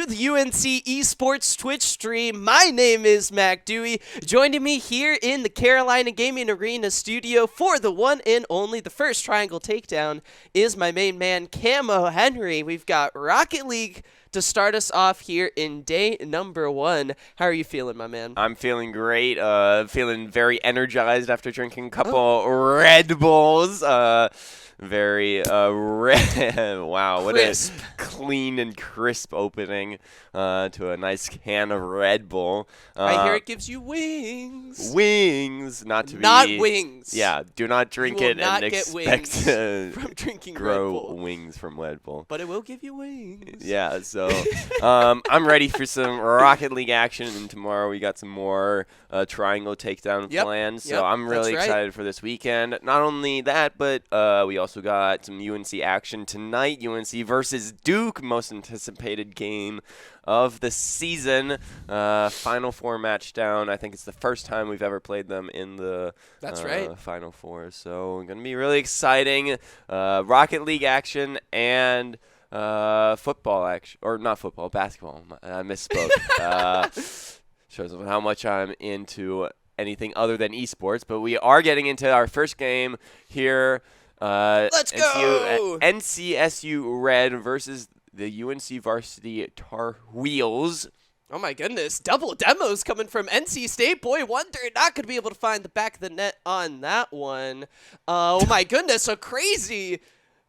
the UNC Esports Twitch stream. My name is Mac Dewey. Joining me here in the Carolina Gaming Arena studio for the one and only, the first Triangle Takedown, is my main man, Camo Henry. We've got Rocket League to start us off here in day number 1. How are you feeling, my man? I'm feeling great. Feeling very energized after drinking a couple Red Bulls. Very red. Wow, what Crisp. a clean and crisp opening to a nice can of Red Bull. I hear it gives you wings. Wings, not wings. Yeah, do not drink You will it not and get expect to from drinking grow Red Bull. wings from Red Bull. But it will give you wings. Yeah, so I'm ready for some Rocket League action, and tomorrow we got some more Triangle Takedown planned. So I'm really excited for this weekend. Not only that, but we also got some UNC action tonight. UNC versus Duke, most anticipated game of the season. Final Four match down. I think it's the first time we've ever played them in the Final Four. So going to be really exciting. Rocket League action and football action, or not football, basketball. I misspoke. Shows how much I'm into anything other than esports. But we are getting into our first game here. Let's go! NCSU Red versus the UNC varsity Tar Wheels. Oh my goodness, double demos coming from NC State. Boy wonder, not going to be able to find the back of the net on that one. Oh my goodness, so crazy.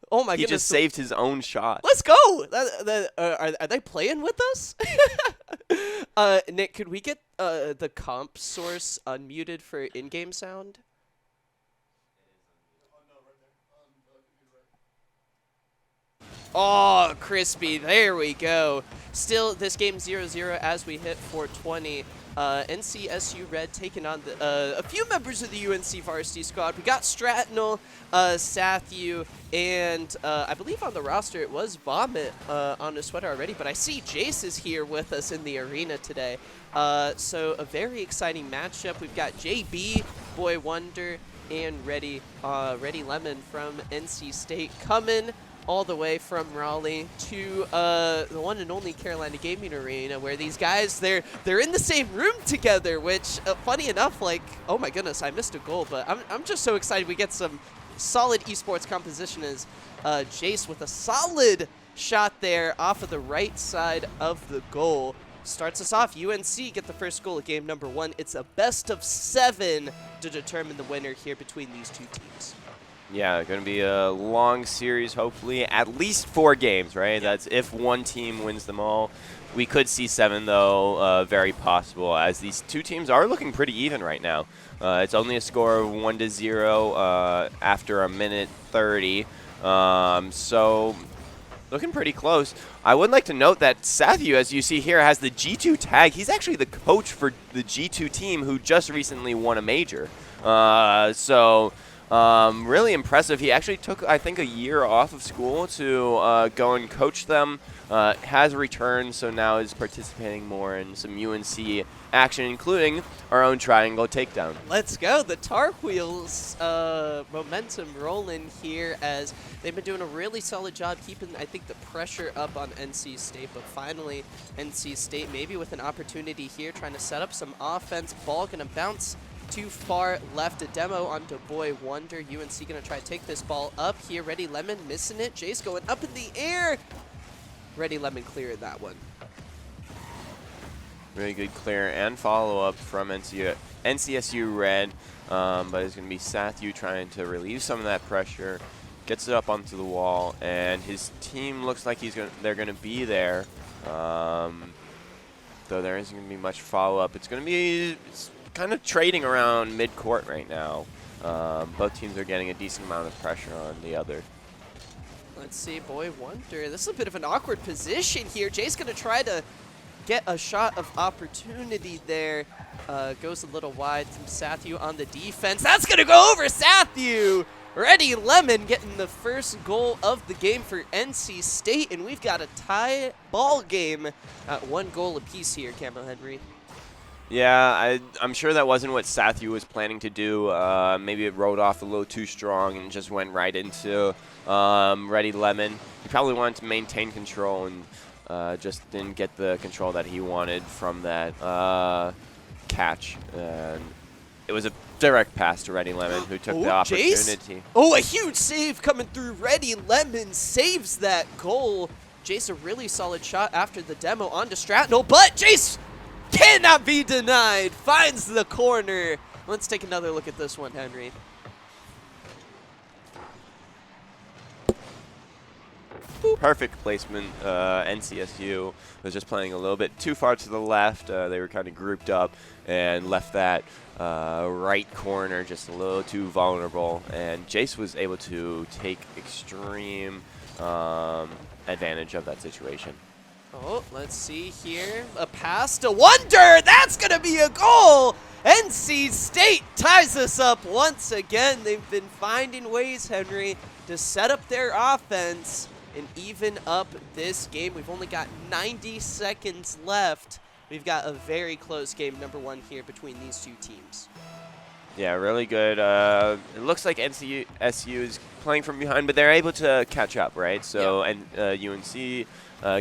Oh my goodness. He just saved his own shot. Let's go. Are they playing with us? Nick, could we get the comp source unmuted for in-game sound? Oh, crispy. There we go. Still, this game 0-0 as we hit 420. NCSU Red taking on a few members of the UNC varsity squad. We got Stratnell, Sathu, and I believe on the roster it was Vomit on his sweater already, but I see Jace is here with us in the arena today. So a very exciting matchup. We've got JB, Boy Wonder, and Ready Lemon from NC State coming all the way from Raleigh to the one and only Carolina Gaming Arena, where these guys, they're in the same room together, which, funny enough, like, oh my goodness, I missed a goal, but I'm just so excited we get some solid esports composition as Jace with a solid shot there off of the right side of the goal. Starts us off. UNC get the first goal of game number 1. It's a best of 7 to determine the winner here between these two teams. Yeah, going to be a long series, hopefully. At least 4 games, right? Yeah. That's if one team wins them all. We could see 7, though, very possible, as these two teams are looking pretty even right now. It's only a score of 1-0 after a minute 30. So looking pretty close. I would like to note that Sathu, as you see here, has the G2 tag. He's actually the coach for the G2 team who just recently won a major. Really impressive. He actually took, I think, a year off of school to go and coach them. Has returned, so now is participating more in some UNC action, including our own Triangle Takedown. Let's go. The Tar Wheels momentum rolling here, as they've been doing a really solid job keeping, I think, the pressure up on NC State. But finally, NC State maybe with an opportunity here, trying to set up some offense. Ball going to bounce too far left. A demo onto Boy Wonder. UNC going to try to take this ball up here. Ready Lemon missing it. Jace going up in the air. Ready Lemon clearing that one. Really good clear and follow-up from NCSU Red, but it's going to be Sathu trying to relieve some of that pressure. Gets it up onto the wall, and his team looks like they're going to be there, though there isn't going to be much follow-up. It's going to be kind of trading around mid-court right now. Both teams are getting a decent amount of pressure on the other. Let's see, Boy Wonder. This is a bit of an awkward position here. Jay's going to try to get a shot of opportunity there. Goes a little wide. Sathu on the defense. That's going to go over Sathu. Ready Lemon getting the first goal of the game for NC State, and we've got a tie ball game at 1 goal apiece here, Camo Henry. Yeah, I'm sure that wasn't what Sathu was planning to do. Maybe it rode off a little too strong and just went right into Ready Lemon. He probably wanted to maintain control and just didn't get the control that he wanted from that catch. And it was a direct pass to Ready Lemon, who took the opportunity. Jace? Oh, a huge save coming through. Ready Lemon saves that goal. Jace, a really solid shot after the demo onto Stratnell, but Jace cannot be denied. Finds the corner. Let's take another look at this one, Henry. Boop. Perfect placement. NCSU was just playing a little bit too far to the left. They were kind of grouped up and left that right corner just a little too vulnerable. And Jace was able to take extreme advantage of that situation. Oh, let's see here. A pass to Wonder. That's going to be a goal. NC State ties us up once again. They've been finding ways, Henry, to set up their offense and even up this game. We've only got 90 seconds left. We've got a very close game, #1 here between these two teams. Yeah, really good. It looks like NCSU is playing from behind, but they're able to catch up, right? So, yeah. And UNC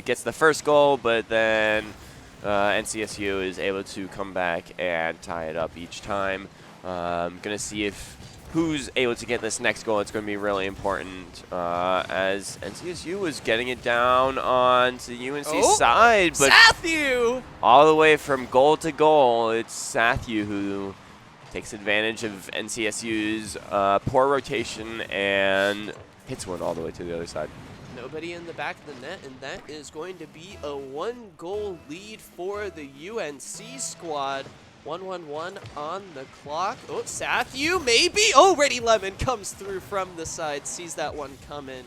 gets the first goal, but then NCSU is able to come back and tie it up each time. Going to see if who's able to get this next goal. It's going to be really important as NCSU was getting it down on the UNC side. But Sathu! All the way from goal to goal, it's Sathu who takes advantage of NCSU's poor rotation and hits one all the way to the other side. Nobody in the back of the net, and that is going to be a 1-goal lead for the UNC squad. 1-1-1 on the clock. Oh, Sathu, maybe? Oh, Ready Lemon comes through from the side, sees that one coming.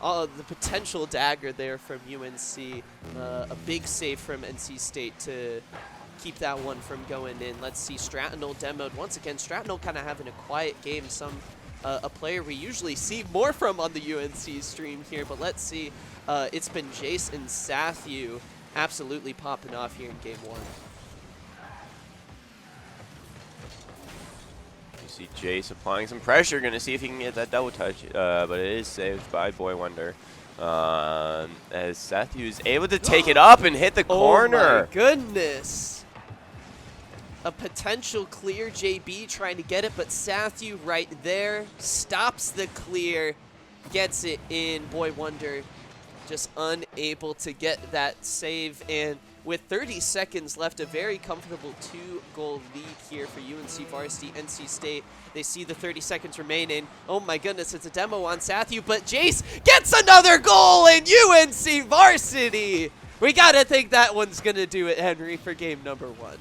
Oh, the potential dagger there from UNC. A big save from NC State to keep that one from going in. Let's see Stratnell demoed. Once again, Stratnell kind of having a quiet game. A player we usually see more from on the UNC stream here, but let's see. It's been Jace and Sathu absolutely popping off here in game 1. You see Jace applying some pressure, going to see if he can get that double touch, but it is saved by Boy Wonder. As Sathu is able to take it up and hit the corner. Oh my goodness. A potential clear, JB trying to get it, but Sathu right there stops the clear, gets it in. Boy Wonder just unable to get that save, and with 30 seconds left, a very comfortable 2-goal lead here for UNC Varsity. NC State, they see the 30 seconds remaining. Oh my goodness, it's a demo on Sathu, but Jace gets another goal in UNC Varsity. We gotta think that one's gonna do it, Henry, for game #1.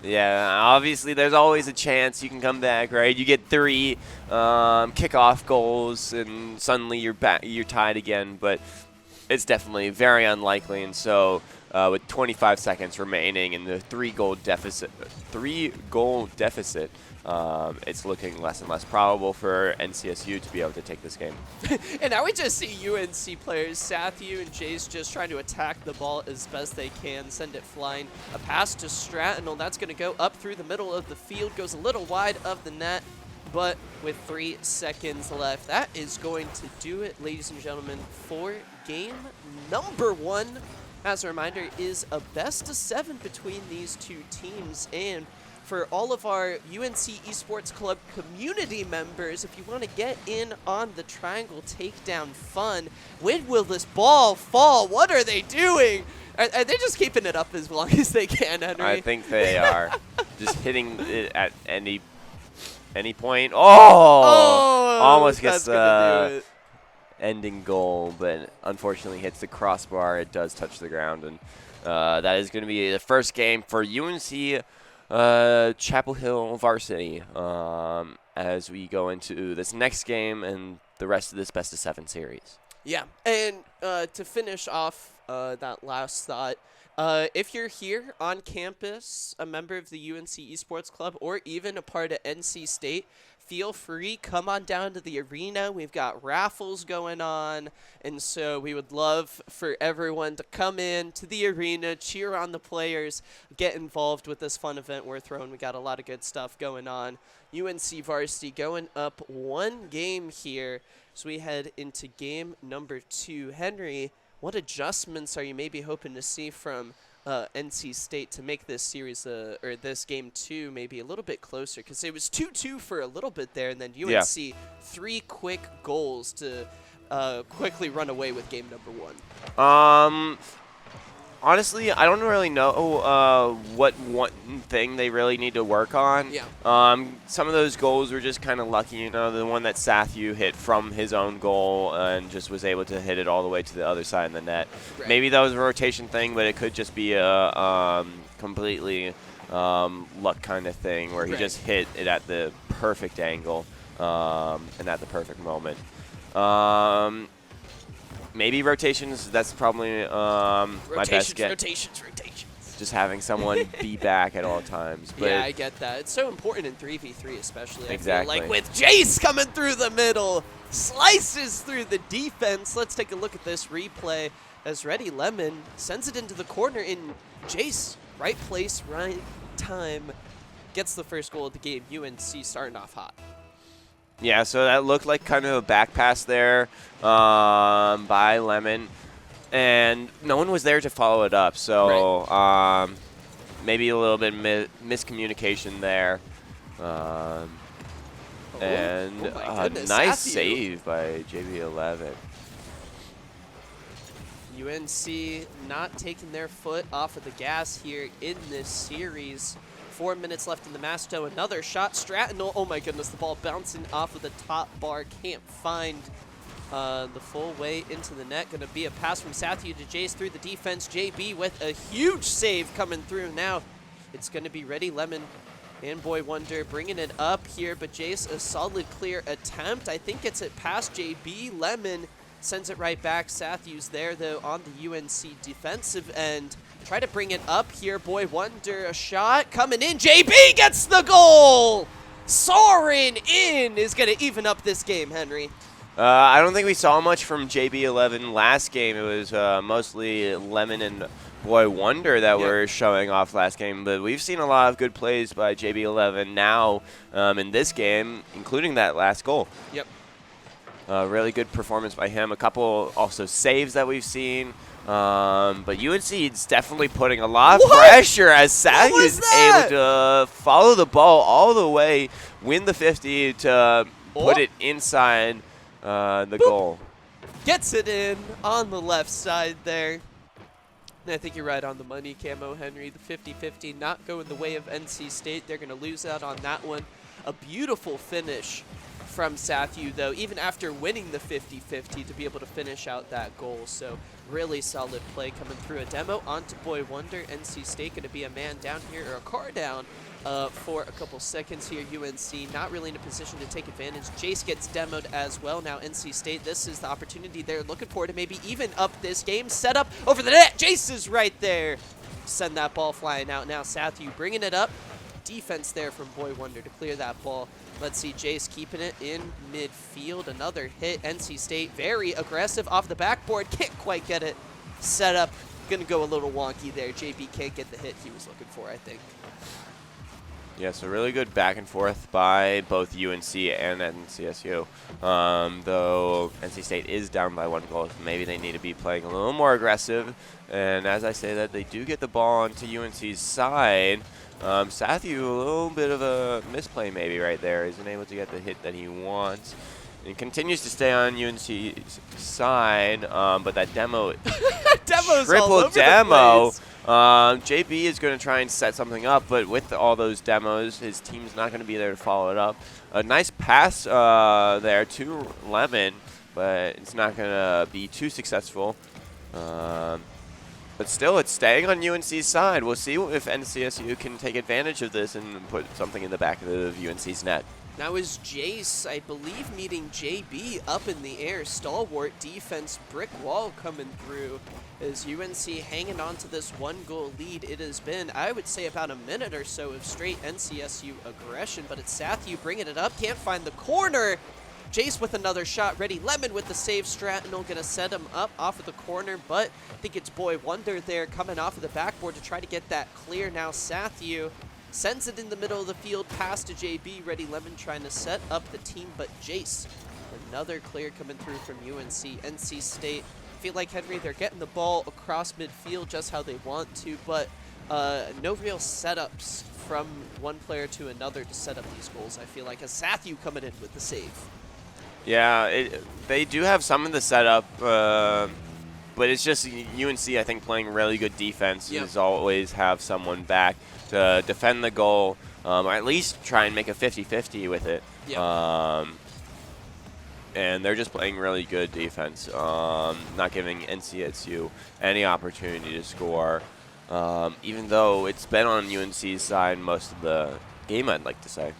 Yeah, obviously there's always a chance you can come back, right? You get 3 kickoff goals, and suddenly you're tied again. But it's definitely very unlikely. And so, with 25 seconds remaining and the 3-goal deficit, it's looking less and less probable for NCSU to be able to take this game. And now we just see UNC players, Sathu and Jace, just trying to attack the ball as best they can, send it flying. A pass to Stratnell, that's going to go up through the middle of the field, goes a little wide of the net, but with 3 seconds left, that is going to do it, ladies and gentlemen, for game #1. As a reminder, is a best-of-7 between these two teams, and for all of our UNC Esports Club community members, if you want to get in on the Triangle Takedown fun, when will this ball fall? What are they doing? Are they just keeping it up as long as they can, Henry? I think they are. Just hitting it at any point. Oh! Almost gets the ending goal, but unfortunately hits the crossbar. It does touch the ground, and that is going to be the first game for UNC Chapel Hill Varsity as we go into this next game and the rest of this best-of-7 series. Yeah, and to finish off that last thought, if you're here on campus, a member of the UNC Esports Club, or even a part of NC State, feel free, come on down to the arena. We've got raffles going on, and so we would love for everyone to come in to the arena, cheer on the players, get involved with this fun event we're throwing. We got a lot of good stuff going on. UNC Varsity going up 1 game here, so we head into game #2. Henry, what adjustments are you maybe hoping to see from NC State to make this series, or this game 2, maybe a little bit closer? Because it was 2-2 for a little bit there, and then UNC 3 quick goals to quickly run away with game number 1. Honestly, I don't really know what one thing they really need to work on. Yeah. Some of those goals were just kind of lucky. You know, the one that Sathu hit from his own goal and just was able to hit it all the way to the other side of the net. Right. Maybe that was a rotation thing, but it could just be a completely luck kind of thing where he just hit it at the perfect angle and at the perfect moment. Maybe rotations, that's probably my best guess. Rotations. Just having someone be back at all times. But yeah, I get that. It's so important in 3v3 especially. Exactly. I feel like with Jace coming through the middle, slices through the defense. Let's take a look at this replay as Ready Lemon sends it into the corner in Jace. Right place, right time. Gets the first goal of the game. UNC starting off hot. Yeah, so that looked like kind of a back pass there by Lemon, and no one was there to follow it up. So maybe a little bit miscommunication there, and a nice save by JB11. UNC not taking their foot off of the gas here in this series. 4 minutes left in the match, though. Another shot. Stratton, oh my goodness, the ball bouncing off of the top bar. Can't find the full way into the net. Going to be a pass from Sathu to Jace through the defense. JB with a huge save coming through now. It's going to be Ready Lemon and Boy Wonder bringing it up here, but Jace, a solid clear attempt. I think gets it past JB. Lemon sends it right back. Sathu's there, though, on the UNC defensive end. Try to bring it up here. Boy Wonder, a shot coming in. JB gets the goal! Soaring in is going to even up this game, Henry. I don't think we saw much from JB11 last game. It was mostly Lemon and Boy Wonder that were showing off last game, but we've seen a lot of good plays by JB11 now in this game, including that last goal. Yep. Really good performance by him. A couple also saves that we've seen. But UNC is definitely putting a lot of pressure as Sathu is able to follow the ball all the way, win the 50 to put it inside the goal. Gets it in on the left side there. And I think you're right on the money, Camo Henry. The 50-50 not going the way of NC State. They're going to lose out on that one. A beautiful finish from Sathu, though, even after winning the 50-50 to be able to finish out that goal. So really solid play coming through. A demo onto Boy Wonder. NC State going to be a man down here, or a car down for a couple seconds here. UNC not really in a position to take advantage. Jace gets demoed as well. Now NC State, this is the opportunity they're looking for to maybe even up this game. Set up over the net. Jace is right there. Send that ball flying out now. Sathu bringing it up. Defense there from Boy Wonder to clear that ball. Let's see Jace keeping it in midfield. Another hit. NC State very aggressive off the backboard. Can't quite get it set up. Going to go a little wonky there. JB can't get the hit he was looking for, I think. Yeah, so really good back and forth by both UNC and NCSU. Though NC State is down by 1 goal, so maybe they need to be playing a little more aggressive. And as I say that, they do get the ball onto UNC's side. Sathu, a little bit of a misplay maybe right there. Isn't able to get the hit that he wants. And continues to stay on UNC's side, but that demo, triple demo. JB is going to try and set something up, but with all those demos, his team's not going to be there to follow it up. A nice pass there to Lemon, but it's not going to be too successful. But still, it's staying on UNC's side. We'll see if NCSU can take advantage of this and put something in the back of UNC's net. Now is Jace, I believe, meeting JB up in the air. Stalwart defense, brick wall coming through as UNC hanging on to this 1-goal lead. It has been, I would say, about a minute or so of straight NCSU aggression, but it's Sathu bringing it up. Can't find the corner. Jace with another shot. Ready Lemon with the save. Stratton'll gonna set him up off of the corner, but I think it's Boy Wonder there coming off of the backboard to try to get that clear. Now Sathu sends it in the middle of the field, pass to JB. Ready Lemon trying to set up the team, but Jace, another clear coming through from UNC. NC State feel like, Henry, they're getting the ball across midfield just how they want to, but no real setups from one player to another to set up these goals, I feel like, as Sathu coming in with the save. Yeah, they do have some of the setup, but it's just UNC, I think, playing really good defense. Yep. Is always have someone back to defend the goal, or at least try and make a 50-50 with it. Yep. And they're just playing really good defense, not giving NCSU any opportunity to score, even though it's been on UNC's side most of the game, I'd like to say.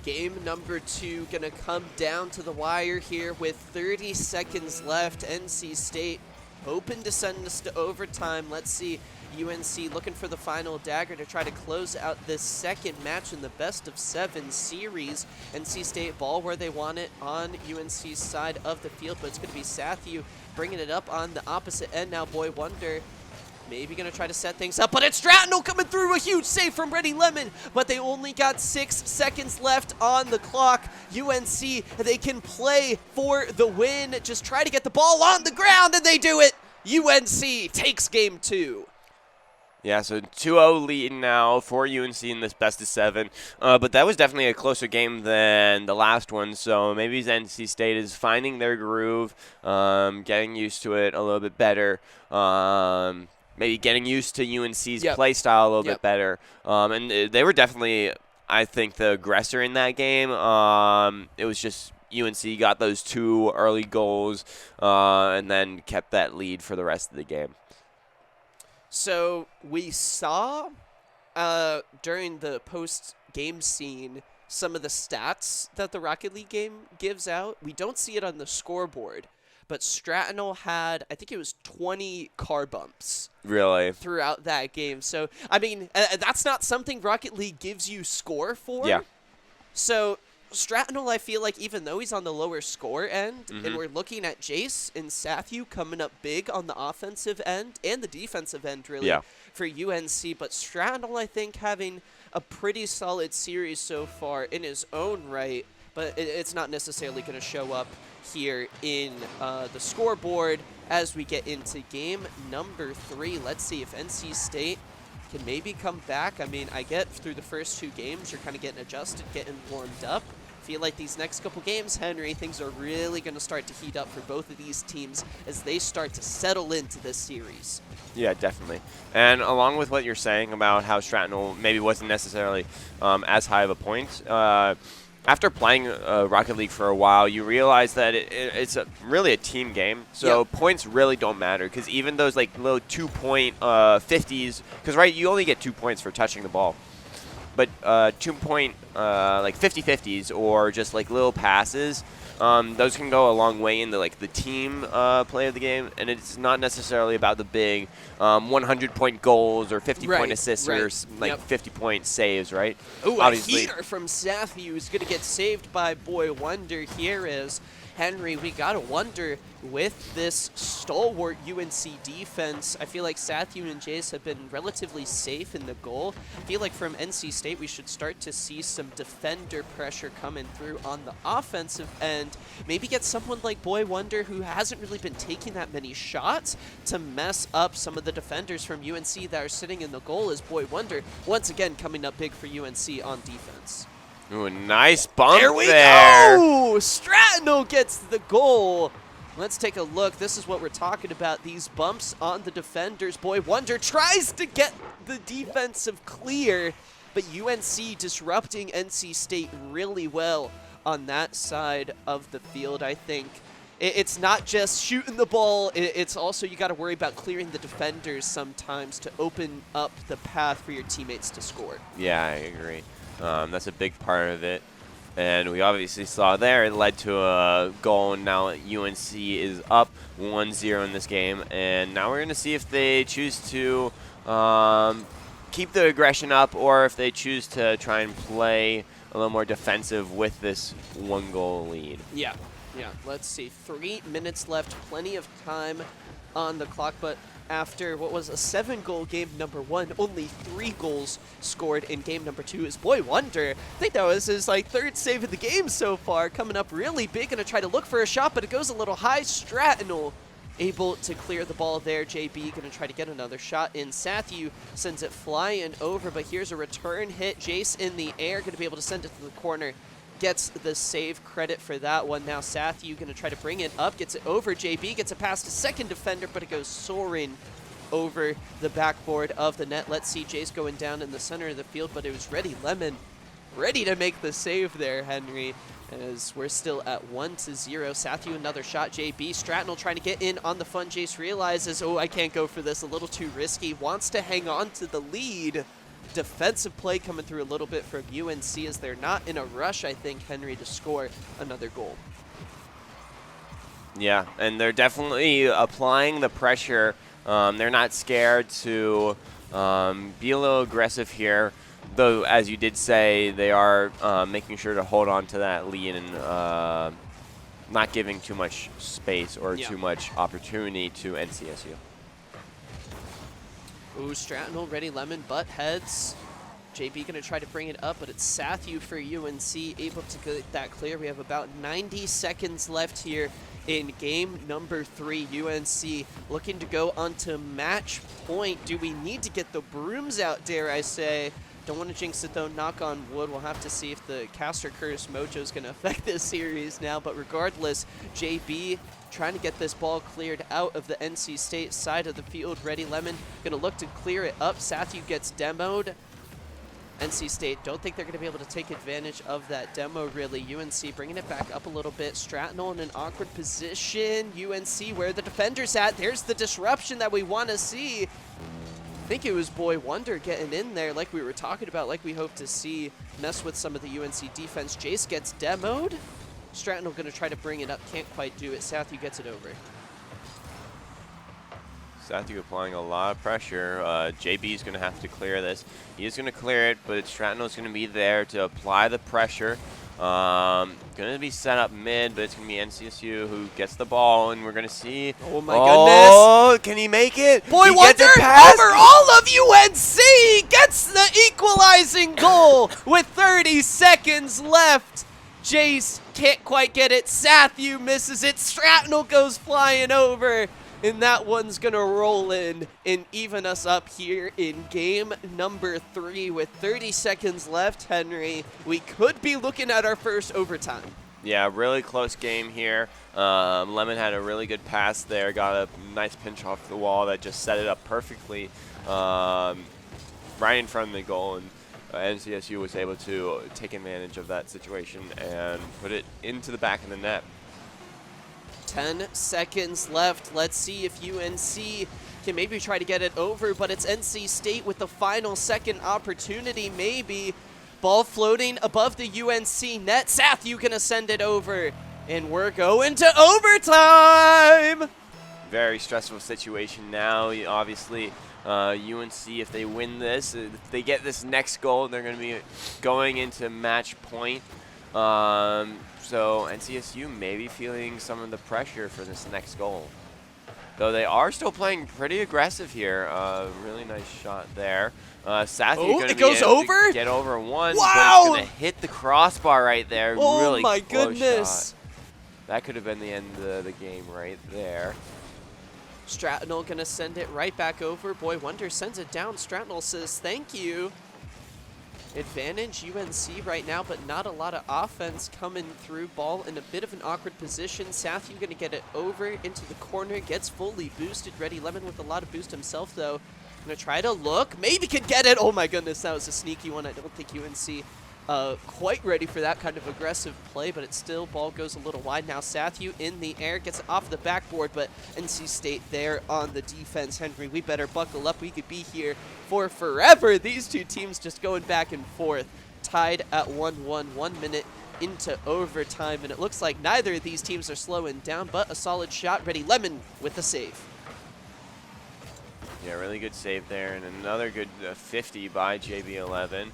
Game number 2 going to come down to the wire here with 30 seconds left. NC State hoping to send us to overtime. Let's see. UNC looking for the final dagger to try to close out this second match in the best-of-7 series. NC State ball where they want it on UNC's side of the field, but it's going to be Sathu bringing it up on the opposite end now. Boy Wonder maybe going to try to set things up, but it's Stratnell coming through, a huge save from Ready Lemon, but they only got 6 seconds left on the clock. UNC, they can play for the win. Just try to get the ball on the ground, and they do it. UNC takes game 2. Yeah, so 2-0 lead now for UNC in this best-of-7. But that was definitely a closer game than the last one, so maybe NC State is finding their groove, getting used to it a little bit better, maybe getting used to UNC's play style a little bit better. And they were definitely, I think, the aggressor in that game. It was just UNC got those 2 early goals and then kept that lead for the rest of the game. So we saw during the post-game scene some of the stats that the Rocket League game gives out. We don't see it on the scoreboard, but Stratnell had, I think it was 20 car bumps. Really? Throughout that game. So, I mean, that's not something Rocket League gives you score for. Yeah. So Stratnell, I feel like, even though he's on the lower score end, and we're looking at Jace and Sathu coming up big on the offensive end and the defensive end, really, for UNC. But Stratnell, I think, having a pretty solid series so far in his own right, but it's not necessarily going to show up here in the scoreboard as we get into game number 3. Let's see if NC State can maybe come back. I mean, I get through the first 2 games, you're kind of getting adjusted, getting warmed up. Feel like these next couple games, Henry, things are really going to start to heat up for both of these teams as they start to settle into this series. Yeah, definitely. And along with what you're saying about how Stratnell maybe wasn't necessarily as high of a point, after playing Rocket League for a while, you realize that it's really a team game. So points really don't matter, because even those like little 2-point 50s, because right, you only get 2 points for touching the ball. But 2-point like 50-50s or just like little passes, those can go a long way into like the team play of the game, and it's not necessarily about the big 100-point goals or 50-point assists or like 50-point saves, right? Ooh, obviously, a heater from Sathu is going to get saved by Boy Wonder here as Henry. We got to wonder, with this stalwart UNC defense, I feel like Sathu and Jace have been relatively safe in the goal. I feel like from NC State, we should start to see some defender pressure coming through on the offensive end. Maybe get someone like Boy Wonder, who hasn't really been taking that many shots, to mess up some of the defenders from UNC that are sitting in the goal, as Boy Wonder, once again, coming up big for UNC on defense. Ooh, nice bump there. There we go! Stratnell gets the goal. Let's take a look. This is what we're talking about, these bumps on the defenders. Boy Wonder tries to get the defensive clear, but UNC disrupting NC State really well on that side of the field, I think. It's not just shooting the ball, it's also you got to worry about clearing the defenders sometimes to open up the path for your teammates to score. Yeah, I agree. That's a big part of it. And we obviously saw there it led to a goal, and now UNC is up 1-0 in this game. And now we're going to see if they choose to keep the aggression up, or if they choose to try and play a little more defensive with this 1-goal lead. Yeah, let's see. 3 minutes left, plenty of time on the clock, but after what was a 7-goal game number 1, only 3 goals scored in game number 2 is Boy Wonder. I think that was his like 3rd save of the game so far, coming up really big, gonna try to look for a shot, but it goes a little high. Strattonal able to clear the ball there. JB gonna try to get another shot in. Sathu sends it flying over, but here's a return hit. Jace in the air, gonna be able to send it to the corner. Gets the save credit for that one. Now Sathu gonna try to bring it up, gets it over. JB gets it past a second defender, but it goes soaring over the backboard of the net. Let's see Jace going down in the center of the field, but it was Ready Lemon ready to make the save there, Henry, as we're still at 1-0. Sathu another shot. JB Strattonal trying to get in on the fun. Jace realizes, oh, I can't go for this, a little too risky. Wants to hang on to the lead. Defensive play coming through a little bit from UNC as they're not in a rush, I think, Henry, to score another goal. Yeah, and they're definitely applying the pressure. They're not scared to be a little aggressive here, though, as you did say, they are making sure to hold on to that lead and not giving too much space or too much opportunity to NCSU. Ooh, Strattonal, Ready Lemon, butt heads. JB gonna try to bring it up, but it's Sathu for UNC, able to get that clear. We have about 90 seconds left here in game number 3. UNC looking to go onto match point. Do we need to get the brooms out, dare I say? Don't want to jinx it though, knock on wood. We'll have to see if the Caster Curse Mojo is going to affect this series now, but regardless, JB trying to get this ball cleared out of the NC State side of the field. Ready Lemon going to look to clear it up. Sathu gets demoed. NC State don't think they're going to be able to take advantage of that demo, really. UNC bringing it back up a little bit. Strattonal in an awkward position. UNC where the defender's at. There's the disruption that we want to see. I think it was Boy Wonder getting in there like we were talking about, like we hope to see, mess with some of the UNC defense. Jace gets demoed. Strattonal going to try to bring it up. Can't quite do it. Sathu gets it over. Sathu applying a lot of pressure. JB is going to have to clear this. He is going to clear it, but Strattonal is going to be there to apply the pressure. Going to be set up mid, but it's going to be NCSU who gets the ball, and we're going to see. Oh my goodness! Oh, can he make it? Boy he Wonder over all of UNC gets the equalizing goal with 30 seconds left. Jace can't quite get it. Sathu misses it. Strattonal goes flying over. And that one's going to roll in and even us up here in game number 3 with 30 seconds left, Henry. We could be looking at our first overtime. Yeah, really close game here. Lemon had a really good pass there, got a nice pinch off the wall that just set it up perfectly right in front of the goal. And NCSU was able to take advantage of that situation and put it into the back of the net. 10 seconds left. Let's see if UNC can maybe try to get it over, but it's NC State with the final second opportunity, maybe. Ball floating above the UNC net. Sathu gonna send it over, and we're going to overtime! Very stressful situation now. Obviously, UNC, if they win this, if they get this next goal, they're going to be going into match point. So NCSU may be feeling some of the pressure for this next goal. Though they are still playing pretty aggressive here. Really nice shot there. Sathu going to be able to get over one, but it's going to hit the crossbar right there. Oh really my close goodness. Shot. That could have been the end of the game right there. Strattonal going to send it right back over. Boy Wonder sends it down. Strattonal says thank you. Advantage UNC right now, but not a lot of offense coming through. Ball in a bit of an awkward position. Sathu going to get it over into the corner. Gets fully boosted. Ready Lemon with a lot of boost himself, though. Going to try to look. Maybe could get it. Oh my goodness, that was a sneaky one. I don't think UNC quite ready for that kind of aggressive play, but it's still, ball goes a little wide. Now Sathu in the air, gets it off the backboard, but NC State there on the defense. Henry, we better buckle up. We could be here for forever. These two teams just going back and forth, tied at 1-1, 1 minute into overtime, and it looks like neither of these teams are slowing down, but a solid shot. Ready Lemon with the save. Yeah, really good save there, and another good 50 by JB11.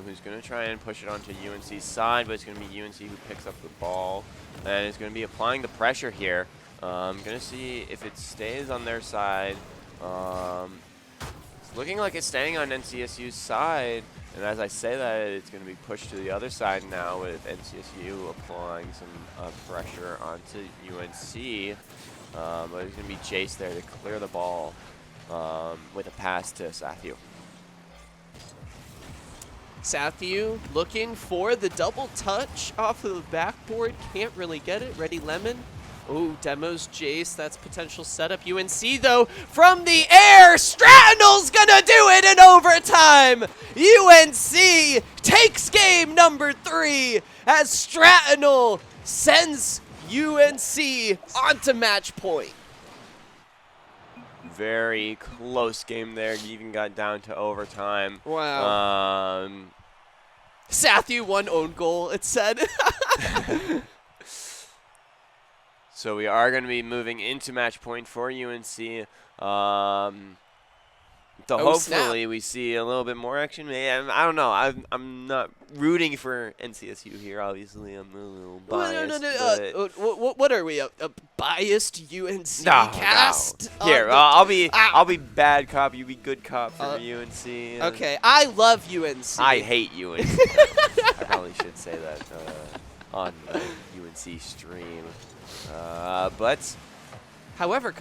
Who's going to try and push it onto UNC's side, but it's going to be UNC who picks up the ball and is going to be applying the pressure here. Going to see if it stays on their side It's looking like it's staying on NCSU's side. And as I say that, it's going to be pushed to the other side now with NCSU applying some pressure onto UNC. But there's going to be Jace there to clear the ball with a pass to Sathu. Sathu looking for the double touch off of the backboard. Can't really get it. Ready Lemon. Oh, demos Jace. That's potential setup. UNC, though, from the air. Strattonal's going to do it in overtime. UNC takes game number 3 as Strattonal sends UNC onto match point. Very close game there. Even got down to overtime. Wow. Sathu one own goal, it said. So we are going to be moving into match point for UNC. So hopefully we see a little bit more action. Man, I don't know. I'm not rooting for NCSU here. Obviously, I'm a little biased. No. What are we? A biased UNC cast? No. Here, I'll be bad cop. You be good cop for UNC. Okay, I love UNC. I hate UNC. I probably should say that on the UNC stream. But however,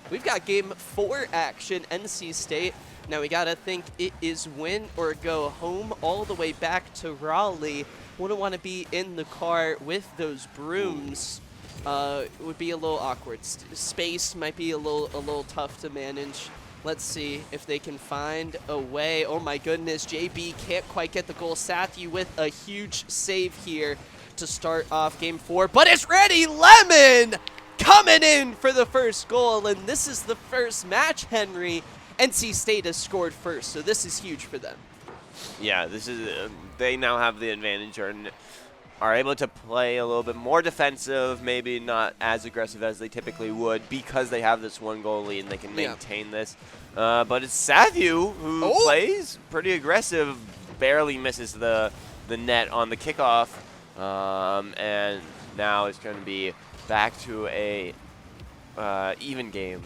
we've got game 4 action, NC State. Now we gotta think it is win or go home all the way back to Raleigh. Wouldn't want to be in the car with those brooms. It would be a little awkward. Space might be a little tough to manage. Let's see if they can find a way. Oh my goodness, JB can't quite get the goal. Sathu with a huge save here to start off game 4, but it's Ready Lemon coming in for the first goal, and this is the first match, Henry. NC State has scored first, so this is huge for them. Yeah, this is they now have the advantage, or are able to play a little bit more defensive, maybe not as aggressive as they typically would, because they have this 1-goal lead and they can maintain this. But it's Sathu who plays pretty aggressive, barely misses the net on the kickoff, and now it's going to be back to a even game.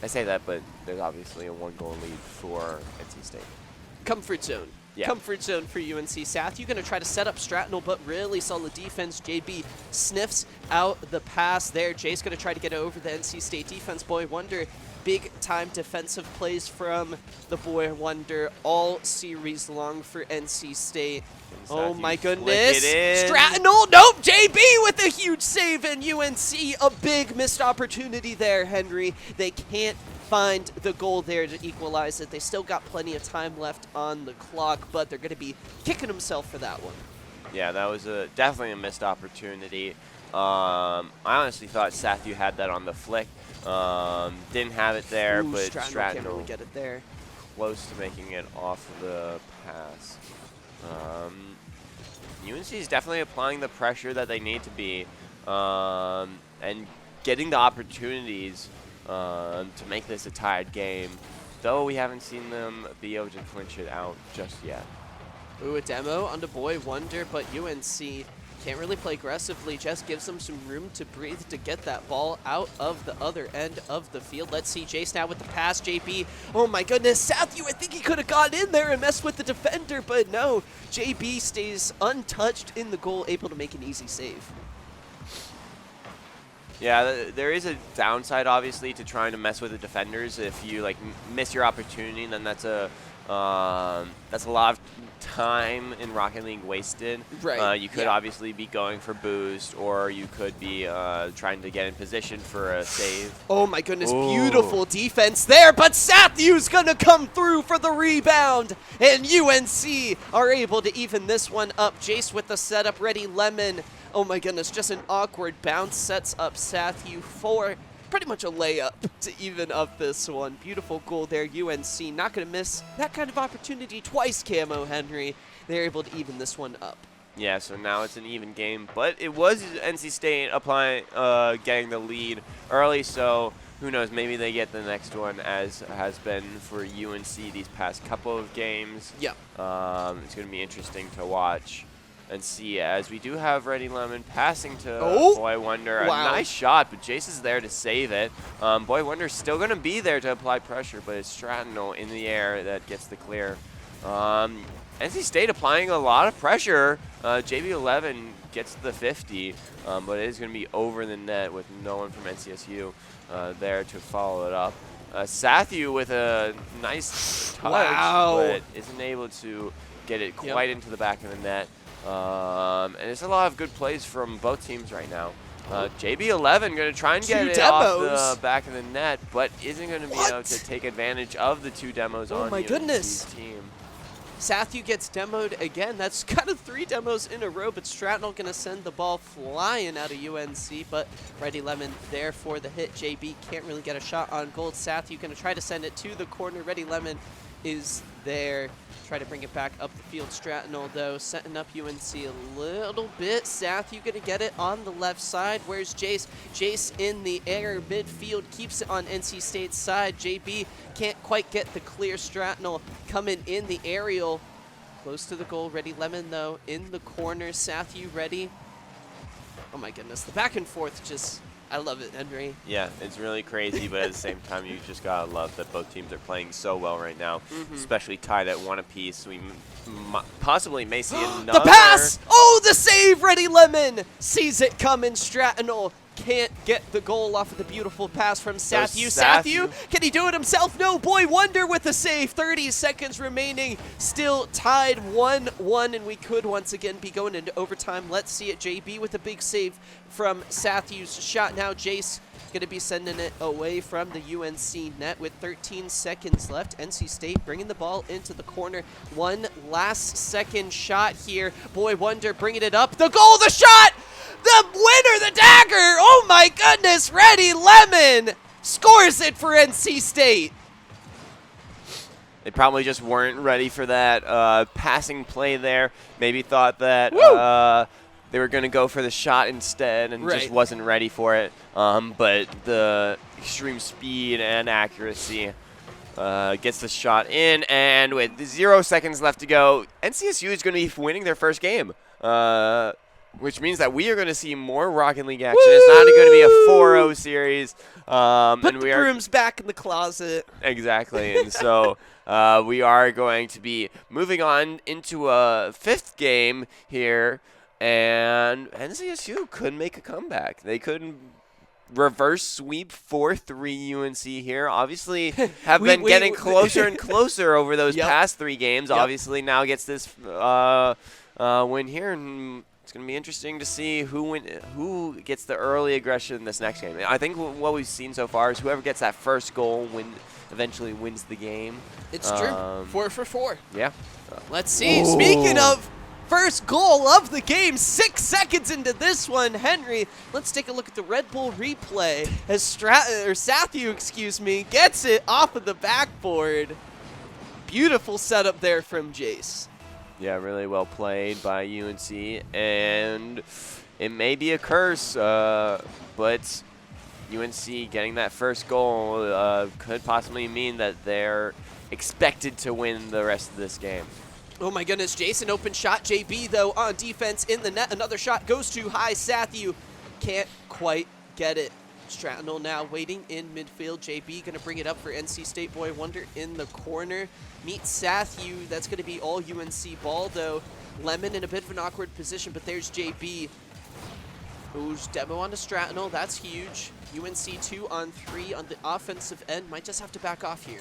I say that, but there's obviously a 1-goal lead for NC State. Comfort zone. Yeah. Comfort zone for UNC. Sathu going to try to set up Strattonal, but really solid defense. JB sniffs out the pass there. Jay's going to try to get over the NC State defense. Boy Wonder, big time defensive plays from the Boy Wonder all series long for NC State. Oh my goodness. Strattonal, nope, JB with a huge save, and UNC a big missed opportunity there, Henry. They can't find the goal there to equalize it. They still got plenty of time left on the clock, but they're going to be kicking themselves for that one. Yeah, that was definitely a missed opportunity. I honestly thought Sathu had that on the flick. Didn't have it there, but Strattonal can't really get it there. Close to making it off of the pass. UNC is definitely applying the pressure that they need to be, and getting the opportunities to make this a tied game, though we haven't seen them be able to clinch it out just yet. Ooh, a demo onto Boy Wonder, but UNC can't really play aggressively, just gives them some room to breathe to get that ball out of the other end of the field. Let's see Jace now with the pass. JB, oh my goodness, Sathu, I think he could have gotten in there and messed with the defender, but no, JB stays untouched in the goal, able to make an easy save. Yeah, there is a downside, obviously, to trying to mess with the defenders. If you miss your opportunity, then that's a lot of time in Rocket League wasted. Right. You could obviously be going for boost, or you could be trying to get in position for a save. Oh my goodness, beautiful defense there, but Sathu's gonna come through for the rebound, and UNC are able to even this one up. Jace with the setup, Ready Lemon. Oh my goodness, just an awkward bounce sets up Sathu for pretty much a layup to even up this one. Beautiful goal there, UNC. Not going to miss that kind of opportunity twice, Camo Henry. They're able to even this one up. Yeah, so now it's an even game, but it was NC State getting the lead early, so who knows, maybe they get the next one, as has been for UNC these past couple of games. Yeah. It's going to be interesting to watch. and see, as we do have Ready Lemon passing to Boy Wonder. Wow. A nice shot, but Jace is there to save it. Boy Wonder's still going to be there to apply pressure, but it's Strattonal in the air that gets the clear. NC State applying a lot of pressure. JB11 gets the 50, but it is going to be over the net with no one from NCSU there to follow it up. Sathu with a nice touch, but isn't able to get it quite into the back of the net. And there's a lot of good plays from both teams right now. JB11 going to try and get it off the back of the net, but isn't going to be able to take advantage of the 2 demos on UNC's team. Sathu gets demoed again. That's kind of 3 demos in a row, but Strattonal going to send the ball flying out of UNC, but Ready Lemon there for the hit. JB can't really get a shot on goal. Sathu going to try to send it to the corner. Ready Lemon is there. Try to bring it back up the field. Strattonal, though, setting up UNC a little bit. Sathu going to get it on the left side. Where's Jace? Jace in the air midfield, keeps it on NC State's side. JB can't quite get the clear. Strattonal coming in the aerial. Close to the goal. Ready Lemon, though, in the corner. Sathu ready. Oh, my goodness. The back and forth just... I love it, Henry. Yeah, it's really crazy, but at the same time, you just gotta love that both teams are playing so well right now, especially tied at 1 apiece. We possibly may see another. The pass! Oh, the save! Ready Lemon sees it coming. Strattonal can't get the goal off of the beautiful pass from Sathu. Sathu, can he do it himself? No, Boy Wonder with the save. 30 seconds remaining, still tied 1-1, and we could once again be going into overtime. Let's see it. JB with a big save from Sathu's shot. Now Jace going to be sending it away from the UNC net with 13 seconds left. NC State bringing the ball into the corner. One last second shot here. Boy Wonder bringing it up. The goal, the shot! The winner, the dagger! Oh my goodness, Ready Lemon scores it for NC State. They probably just weren't ready for that passing play there. Maybe thought that they were going to go for the shot instead and just wasn't ready for it. But the extreme speed and accuracy gets the shot in. And with 0 seconds left to go, NCSU is going to be winning their first game. Which means that we are going to see more Rocket League action. It's not going to be a 4-0 series. Put the brooms back in the closet. Exactly. And so we are going to be moving on into a 5th game here. And NCSU could make a comeback. They could reverse sweep 4-3 UNC here. Obviously have been getting closer and closer over those past 3 games. Obviously now gets this win here. And it's going to be interesting to see who gets the early aggression this next game. I think what we've seen so far is whoever gets that first goal eventually wins the game. It's true. 4 for 4. Yeah. Let's see. Ooh. Speaking of first goal of the game, 6 seconds into this one, Henry, let's take a look at the Red Bull replay as Sathu, gets it off of the backboard. Beautiful setup there from Jace. Yeah, really well played by UNC, and it may be a curse, but UNC getting that first goal could possibly mean that they're expected to win the rest of this game. Oh my goodness, Jason open shot. JB, though, on defense in the net. Another shot goes too high. Sathu can't quite get it. Strattonal now waiting in midfield. JB going to bring it up for NC State. Boy Wonder in the corner. Meet Sathu. That's going to be all UNC ball, though. Lemon in a bit of an awkward position, but there's JB. Who's demo onto Strattonal. That's huge. UNC 2-on-3 on the offensive end. Might just have to back off here.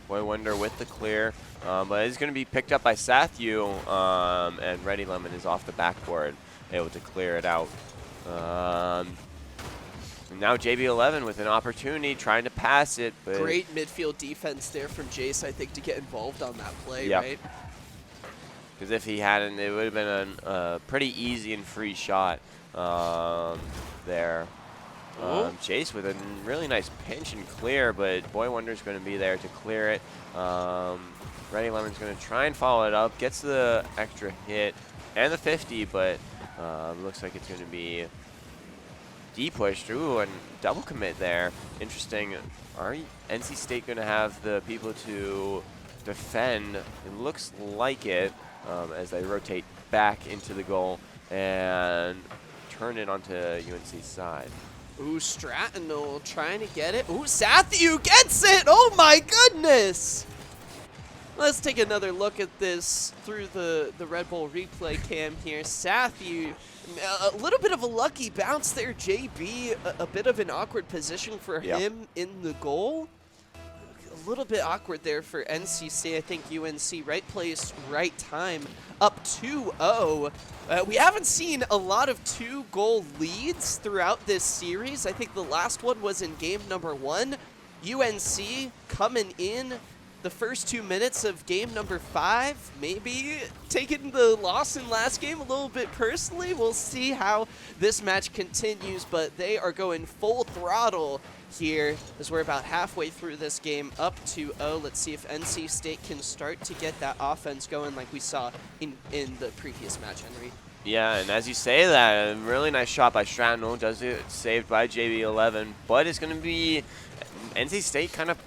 Boy Wonder with the clear, but it's going to be picked up by Sathu, and Ready Lemon is off the backboard, able to clear it out. Now JB11 with an opportunity, trying to pass it. But great midfield defense there from Jace, I think, to get involved on that play, right? Because if he hadn't, it would have been a pretty easy and free shot there. Jace with a really nice pinch and clear, but Boy Wonder's going to be there to clear it. Ready Lemon's going to try and follow it up, gets the extra hit and the 50, but looks like it's going to be D-pushed. Ooh, and double commit there. Interesting. Are NC State going to have the people to defend? It looks like it as they rotate back into the goal and turn it onto UNC's side. Ooh, Strattonal trying to get it. Ooh, Sathu gets it! Oh my goodness! Let's take another look at this through the Red Bull replay cam here. Sathu, a little bit of a lucky bounce there. JB, a bit of an awkward position for him in the goal. A little bit awkward there for NCC. I think UNC right place, right time, up 2-0. We haven't seen a lot of 2-goal leads throughout this series. I think the last one was in game number 1. UNC coming in the first 2 minutes of game number 5, maybe taking the loss in last game a little bit personally. We'll see how this match continues, but they are going full throttle here as we're about halfway through this game, up 2-0. Let's see if NC State can start to get that offense going like we saw in the previous match, Henry. Yeah, and as you say that, a really nice shot by Stratton, does it saved by JB11, but it's going to be NC State kind of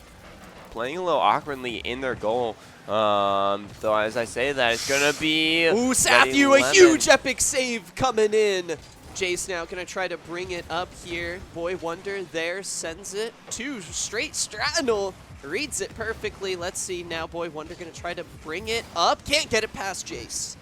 playing a little awkwardly in their goal. Though as I say that, it's going to be... Ooh, Sathu, a huge epic save coming in. Jace now going to try to bring it up here. Boy Wonder there sends it to straight Strattonal. Reads it perfectly. Let's see now. Boy Wonder going to try to bring it up. Can't get it past Jace.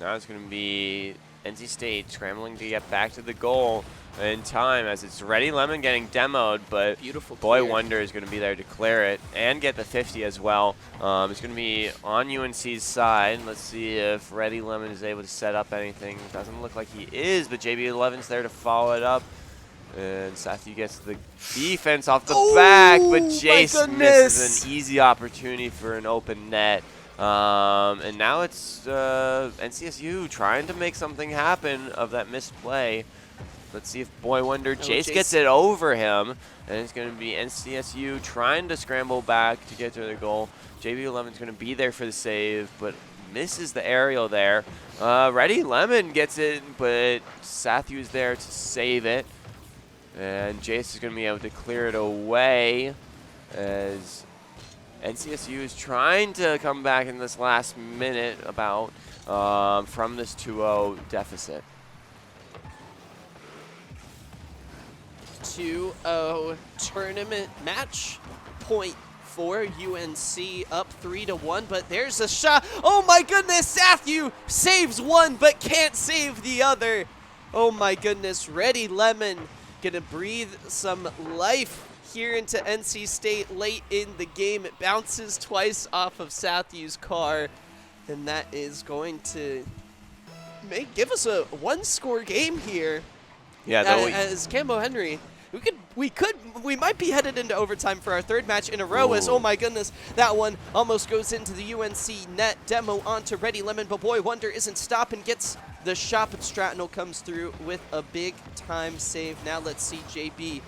Now it's going to be NC State scrambling to get back to the goal in time as it's Ready Lemon getting demoed, but beautiful Boy Wonder is going to be there to clear it and get the 50 as well. It's going to be on UNC's side. Let's see if Ready Lemon is able to set up anything. Doesn't look like he is, but JB11's there to follow it up. And Sathu gets the defense off the back, but Jace misses an easy opportunity for an open net. And now it's NCSU trying to make something happen of that missed play. Let's see if Boy Wonder Jace gets it over him. And it's going to be NCSU trying to scramble back to get to the goal. JB11's going to be there for the save, but misses the aerial there. Ready Lemon gets it, but Sathu's there to save it. And Jace is going to be able to clear it away as NCSU is trying to come back in this last minute about from this 2-0 deficit. 2-0 tournament match point for UNC, up 3-1, but there's a shot. Oh my goodness, Sathu saves one but can't save the other. Oh my goodness, Ready Lemon gonna breathe some life here into NC State late in the game. It bounces twice off of Sathu's car, and that is going to give us a one-score game here. Yeah, as Cambo Henry, we might be headed into overtime for our third match in a row. As oh my goodness, that one almost goes into the UNC net. Demo onto Ready Lemon, but Boy Wonder isn't stopping, gets the shot, but Strattonal comes through with a big time save. Now let's see JB,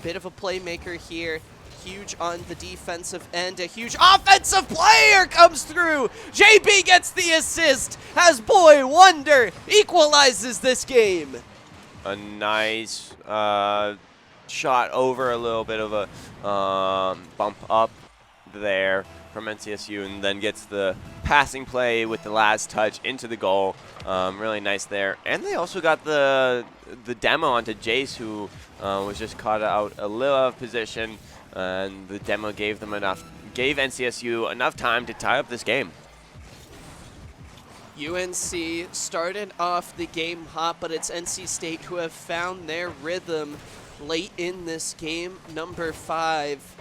bit of a playmaker here. Huge on the defensive end. A huge offensive player comes through. JB gets the assist as Boy Wonder equalizes this game. A nice shot over a little bit of a bump up there from NCSU, and then gets the passing play with the last touch into the goal. Really nice there. And they also got the demo onto Jace, who was just caught out a little out of position, and the demo gave NCSU enough time to tie up this game. UNC started off the game hot, but it's NC State who have found their rhythm late in this game, number 5.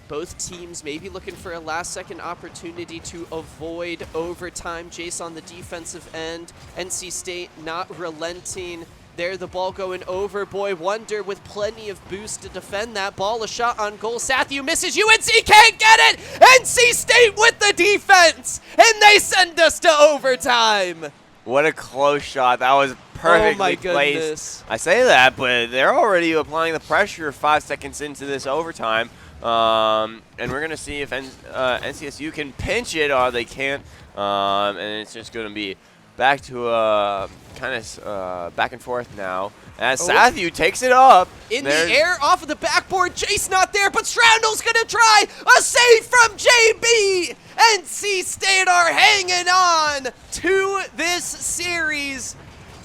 Both teams maybe looking for a last-second opportunity to avoid overtime. Jace on the defensive end. NC State not relenting. There, the ball going over. Boy Wonder with plenty of boost to defend that ball. A shot on goal. Sathu misses. UNC can't get it. NC State with the defense, and they send us to overtime. What a close shot. That was perfectly placed. I say that, but they're already applying the pressure 5 seconds into this overtime. And we're going to see if NCSU can pinch it, or they can't. And it's just going to be back to kind of back and forth now. As Sathu takes it up. In the air, off of the backboard. Jace not there, but Shrapnel's going to try a save from JB. NC State are hanging on to this series.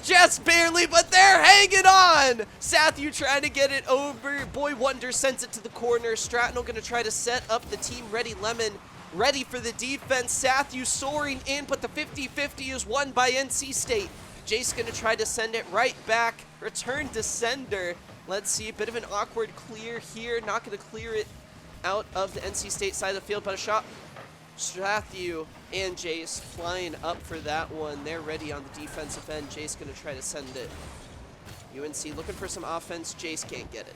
Just barely, but they're hanging on. Sathu trying to get it over. Boy Wonder sends it to the corner. Stratnell going to try to set up the team ready. Lemon ready for the defense. Sathu soaring in, but the 50-50 is won by NC State. Jace going to try to send it right back. Return to sender. Let's see, a bit of an awkward clear here. Not going to clear it out of the NC State side of the field, but a shot. Sathu and Jace flying up for that one. They're ready on the defensive end. Jace going to try to send it. UNC looking for some offense. Jace can't get it.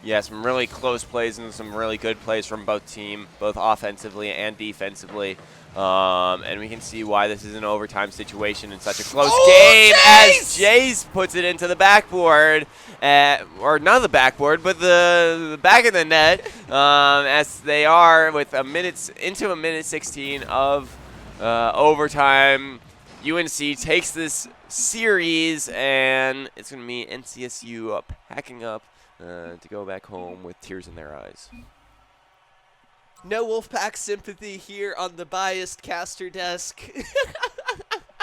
Yeah, some really close plays and some really good plays from both team, both offensively and defensively. And we can see why this is an overtime situation in such a close game as Jace puts it into the backboard. Or not the backboard, but the back of the net. As they are with into a minute 16 of overtime. UNC takes this series, and it's going to be NCSU packing up to go back home with tears in their eyes. No Wolfpack sympathy here on the biased caster desk.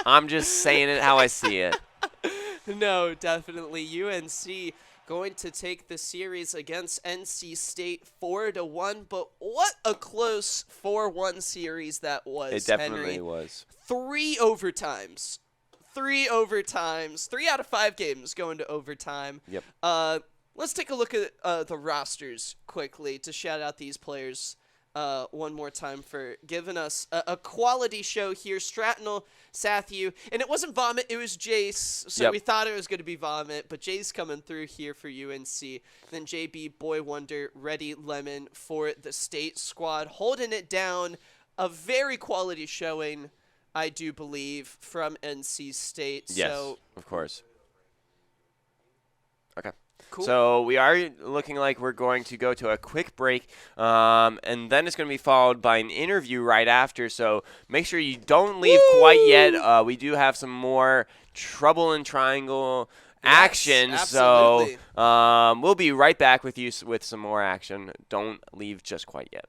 I'm just saying it how I see it. No, definitely. UNC going to take the series against NC State 4-1, but what a close 4-1 series that was, It definitely Henry. was. 3 overtimes. 3 overtimes. 3 out of 5 games going to overtime. Yep. Let's take a look at the rosters quickly to shout out these players one more time for giving us a quality show here. Stratnell, Sathu, and it wasn't Vomit, it was Jace, so we thought it was going to be Vomit, but Jace coming through here for UNC. Then JB, Boy Wonder, Ready, Lemon for the State squad, holding it down. A very quality showing, I do believe, from NC State. Yes, so, of course. Okay. Cool. So we are looking like we're going to go to a quick break, and then it's going to be followed by an interview right after. So make sure you don't leave quite yet. We do have some more Trouble in Triangle action. Absolutely. So we'll be right back with you with some more action. Don't leave just quite yet.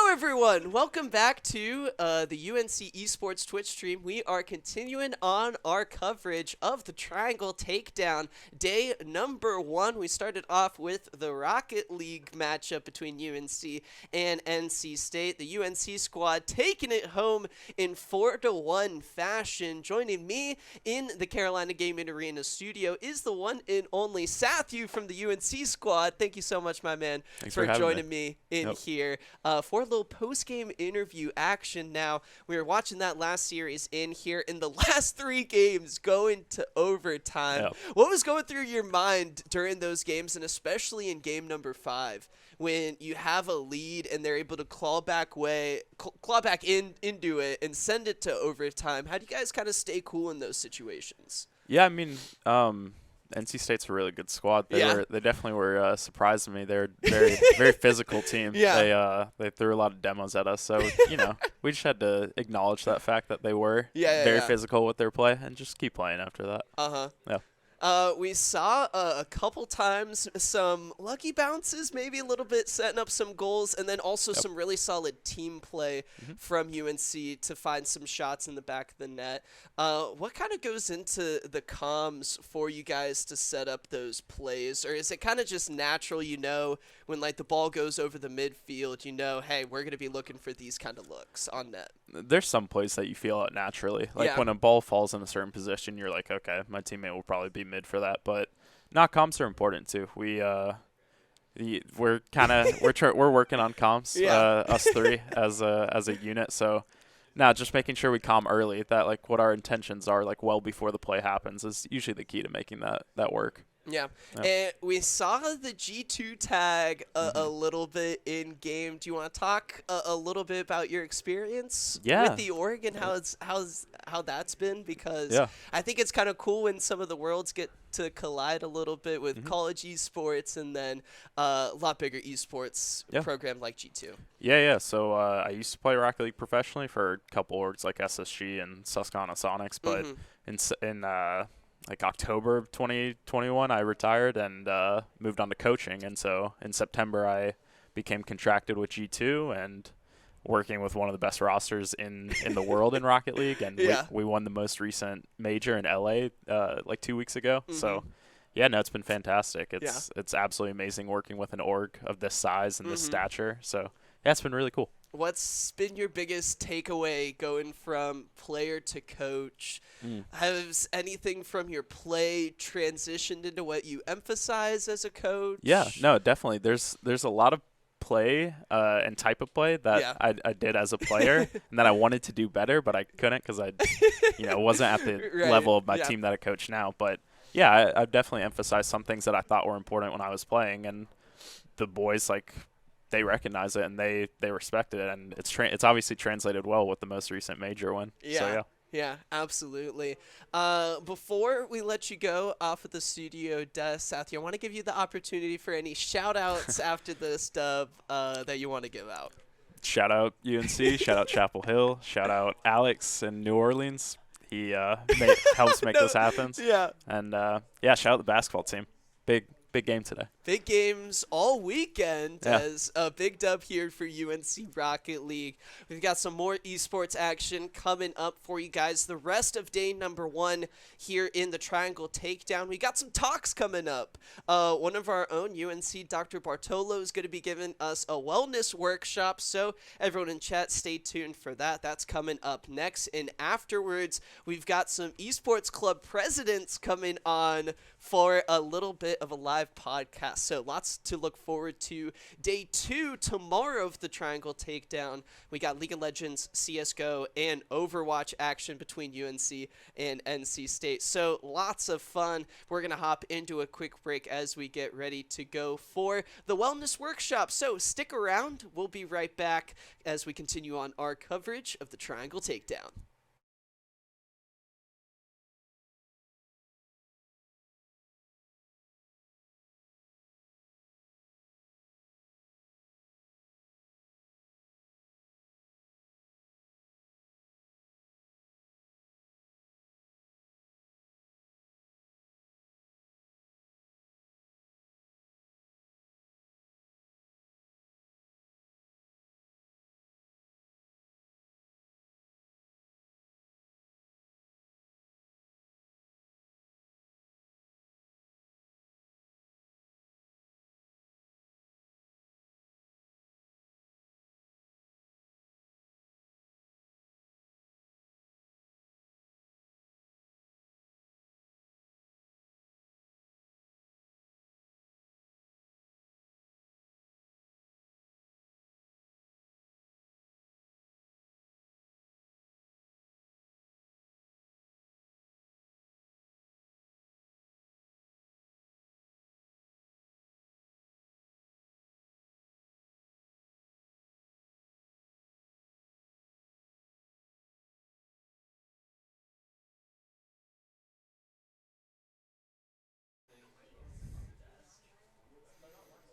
Hello, everyone. Welcome back to the UNC Esports Twitch stream. We are continuing on our coverage of the Triangle Takedown. Day number 1. We started off with the Rocket League matchup between UNC and NC State. The UNC squad taking it home in 4-1 fashion. Joining me in the Carolina Gaming Arena studio is the one and only Sathu from the UNC squad. Thank you so much, my man, for joining me in here. For a little post-game interview action now. We were watching that last series in here in the last 3 games going to overtime. Yep. What was going through your mind during those games, and especially in game number 5 when you have a lead and they're able to claw back into it and send it to overtime? How do you guys kind of stay cool in those situations? Yeah, I mean, NC State's a really good squad. They definitely were surprising me. They're very physical team. Yeah. They threw a lot of demos at us, so we just had to acknowledge that fact that they were very physical with their play and just keep playing after that. Yeah. We saw a couple times some lucky bounces, maybe a little bit setting up some goals, and then also some really solid team play from UNC to find some shots in the back of the net. What kind of goes into the comms for you guys to set up those plays? Or is it kind of just natural, when like the ball goes over the midfield, hey, we're going to be looking for these kind of looks on net? There's some plays that you feel it naturally. Like when a ball falls in a certain position, you're like, okay, my teammate will probably be mid for that. But comms are important too. We're working on comms, us 3 as a unit. So now just making sure we comm early, that like what our intentions are, like well before the play happens, is usually the key to making that work. Yeah, and we saw the G2 tag a little bit in game. Do you want to talk a little bit about your experience with the org and how that's been? Because I think it's kind of cool when some of the worlds get to collide a little bit with college esports and then a lot bigger esports program like G2. Yeah. So I used to play Rocket League professionally for a couple orgs like SSG and Susquehanna Sonics, but in like October of 2021, I retired and moved on to coaching. And so in September, I became contracted with G2 and working with one of the best rosters in the world in Rocket League. And we won the most recent major in LA like 2 weeks ago. So it's been fantastic. It's absolutely amazing working with an org of this size and this stature. So it's been really cool. What's been your biggest takeaway going from player to coach? Has anything from your play transitioned into what you emphasize as a coach? Yeah, no, definitely. There's a lot of play and type of play that I did as a player and that I wanted to do better, but I couldn't because I wasn't at the level of my team that I coach now. But I've definitely emphasized some things that I thought were important when I was playing, and the boys they recognize it and they respect it, and it's obviously translated well with the most recent major win. Yeah, absolutely. Before we let you go off of the studio desk, Satya, I want to give you the opportunity for any shout-outs after this dub that you want to give out. Shout out UNC, shout out Chapel Hill, shout out Alex in New Orleans. He helps make this happen. Yeah. And shout out the basketball team. Big game today. Big games all weekend as a big dub here for UNC Rocket League. We've got some more esports action coming up for you guys the rest of day number 1 here in the Triangle Takedown. We got some talks coming up. One of our own, UNC Dr. Bartolo, is going to be giving us a wellness workshop, so everyone in chat, stay tuned for that. That's coming up next. And afterwards, we've got some Esports Club presidents coming on for a little bit of a live podcast. So lots to look forward to. Day 2 tomorrow of the Triangle Takedown. We got League of Legends, CSGO, and Overwatch action between UNC and NC State. So lots of fun. We're going to hop into a quick break as we get ready to go for the wellness workshop. So stick around. We'll be right back as we continue on our coverage of the Triangle Takedown.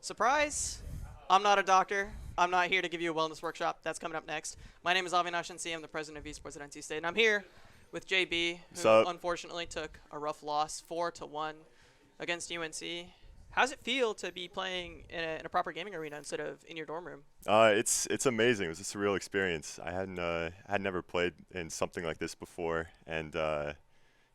Surprise! I'm not a doctor. I'm not here to give you a wellness workshop. That's coming up next. My name is Avinash NC. I'm the president of Esports at NC State, and I'm here with JB, who unfortunately took a rough loss, 4-1 against UNC. How's it feel to be playing in a proper gaming arena instead of in your dorm room? It's amazing. It was just a real experience. I had never played in something like this before, and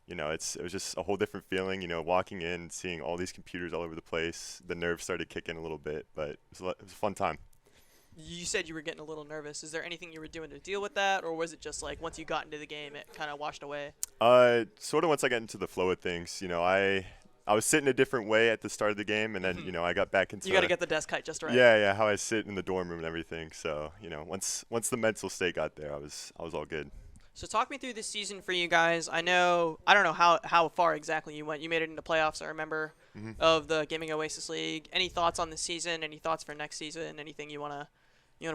you know, it was just a whole different feeling. You know, walking in, seeing all these computers all over the place. The nerves started kicking a little bit, but it was a fun time. You said you were getting a little nervous. Is there anything you were doing to deal with that, or was it just like once you got into the game, it kind of washed away? Sort of once I got into the flow of things. You know, I was sitting a different way at the start of the game, and then you know I got back into. You got to get the desk height just right. Yeah, how I sit in the dorm room and everything. So you know, once the mental state got there, I was all good. So talk me through this season for you guys. I don't know how far exactly you went. You made it into playoffs, I remember, of the Gaming Oasis League. Any thoughts on this season? Any thoughts for next season? Anything you wanna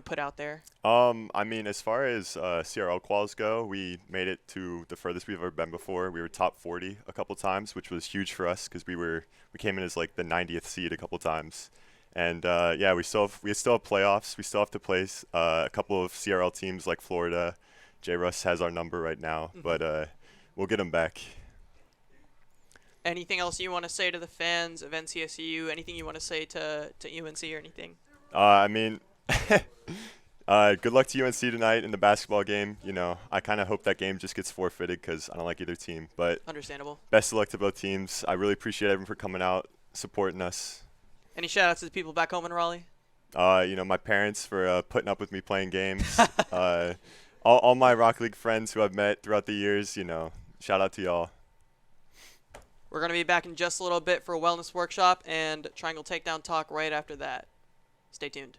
put out there? I mean, as far as CRL quals go, we made it to the furthest we've ever been before. We were top 40 a couple times, which was huge for us because we came in as like the 90th seed a couple times. And yeah, we still have playoffs. We still have to place a couple of CRL teams like Florida. J. Russ has our number right now, but we'll get him back. Anything else you want to say to the fans of NCSU? Anything you want to say to UNC or anything? I mean, good luck to UNC tonight in the basketball game. You know, I kind of hope that game just gets forfeited because I don't like either team. But understandable. Best of luck to both teams. I really appreciate everyone for coming out, supporting us. Any shout-outs to the people back home in Raleigh? You know, my parents for putting up with me playing games. All my Rocket League friends who I've met throughout the years, you know, shout out to y'all. We're going to be back in just a little bit for a wellness workshop and Triangle Takedown talk right after that. Stay tuned.